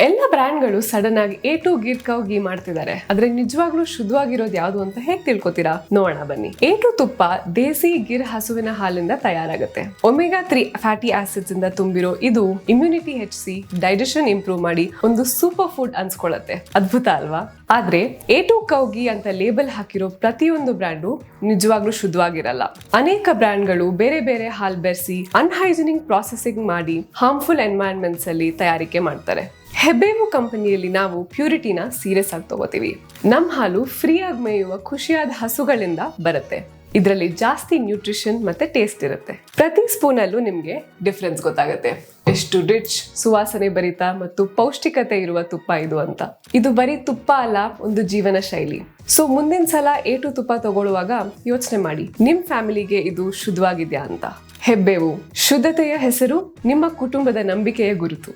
ಎಲ್ಲ ಬ್ರ್ಯಾಂಡ್ಗಳು ಸಡನ್ ಆಗಿ A2 ಗಿರ್ ಕವ್ ಗೀ ಮಾಡ್ತಿದ್ದಾರೆ. ಆದ್ರೆ ನಿಜವಾಗ್ಲೂ ಶುದ್ಧವಾಗಿರೋದು ಯಾವುದು ಅಂತ ಹೇಗ್ ತಿಳ್ಕೊತೀರಾ? ನೋಡೋಣ ಬನ್ನಿ. A2 ತುಪ್ಪ ದೇಸಿ ಗಿರ್ ಹಸುವಿನ ಹಾಲಿಂದ ತಯಾರಾಗುತ್ತೆ. ಒಮೆಗಾ 3 ಫ್ಯಾಟಿ ಆಸಿಡ್ಸ್ ಇಂದ ತುಂಬಿರೋ ಇದು ಇಮ್ಯುನಿಟಿ ಹೆಚ್ಚಿಸಿ ಡೈಜೆಷನ್ ಇಂಪ್ರೂವ್ ಮಾಡಿ ಒಂದು ಸೂಪರ್ ಫುಡ್ ಅನ್ಸ್ಕೊಳ್ಳುತ್ತೆ. ಅದ್ಭುತ ಅಲ್ವಾ? ಆದ್ರೆ A2 ಕೌ ಗೀ ಅಂತ ಲೇಬಲ್ ಹಾಕಿರೋ ಪ್ರತಿಯೊಂದು ಬ್ರ್ಯಾಂಡು ನಿಜವಾಗ್ಲೂ ಶುದ್ಧವಾಗಿರಲ್ಲ. ಅನೇಕ ಬ್ರ್ಯಾಂಡ್ಗಳು ಬೇರೆ ಬೇರೆ ಹಾಲ್ ಬೆರೆಸಿ ಅನ್ಹೈಜಿನಿಕ್ ಪ್ರಾಸೆಸಿಂಗ್ ಮಾಡಿ ಹಾರ್ಮ್ಫುಲ್ ಎನ್ವೈರನ್ಮೆಂಟ್ಸ್ ಅಲ್ಲಿ ತಯಾರಿಕೆ ಮಾಡ್ತಾರೆ. ಹೆಬ್ಬೇವು ಕಂಪನಿಯಲ್ಲಿ ನಾವು ಪ್ಯೂರಿಟಿನ ಸೀರಿಯಸ್ ಆಗಿ ತಗೋತೀವಿ. ನಮ್ ಹಾಲು ಫ್ರೀ ಆಗಿ ಮೇಯುವ ಖುಷಿಯಾದ ಹಸುಗಳಿಂದ ಬರುತ್ತೆ. ಇದರಲ್ಲಿ ಜಾಸ್ತಿ ನ್ಯೂಟ್ರಿಷನ್ ಮತ್ತೆ ಟೇಸ್ಟ್ ಇರುತ್ತೆ. ಪ್ರತಿ ಸ್ಪೂನ್ ಅಲ್ಲೂ ನಿಮ್ಗೆ ಡಿಫ್ರೆನ್ಸ್ ಗೊತ್ತಾಗುತ್ತೆ. ಎಷ್ಟು ರಿಚ್, ಸುವಾಸನೆ ಭರಿತ ಮತ್ತು ಪೌಷ್ಟಿಕತೆ ಇರುವ ತುಪ್ಪ ಇದು ಅಂತ. ಇದು ಬರೀ ತುಪ್ಪ ಅಲ್ಲ, ಒಂದು ಜೀವನ ಶೈಲಿ. ಸೊ ಮುಂದಿನ ಸಲ A2 ತುಪ್ಪ ತಗೊಳ್ಳುವಾಗ ಯೋಚನೆ ಮಾಡಿ, ನಿಮ್ ಫ್ಯಾಮಿಲಿಗೆ ಇದು ಶುದ್ಧವಾಗಿದ್ಯಾ ಅಂತ. ಹೆಬ್ಬೇವು, ಶುದ್ಧತೆಯ ಹೆಸರು, ನಿಮ್ಮ ಕುಟುಂಬದ ನಂಬಿಕೆಯ ಗುರುತು.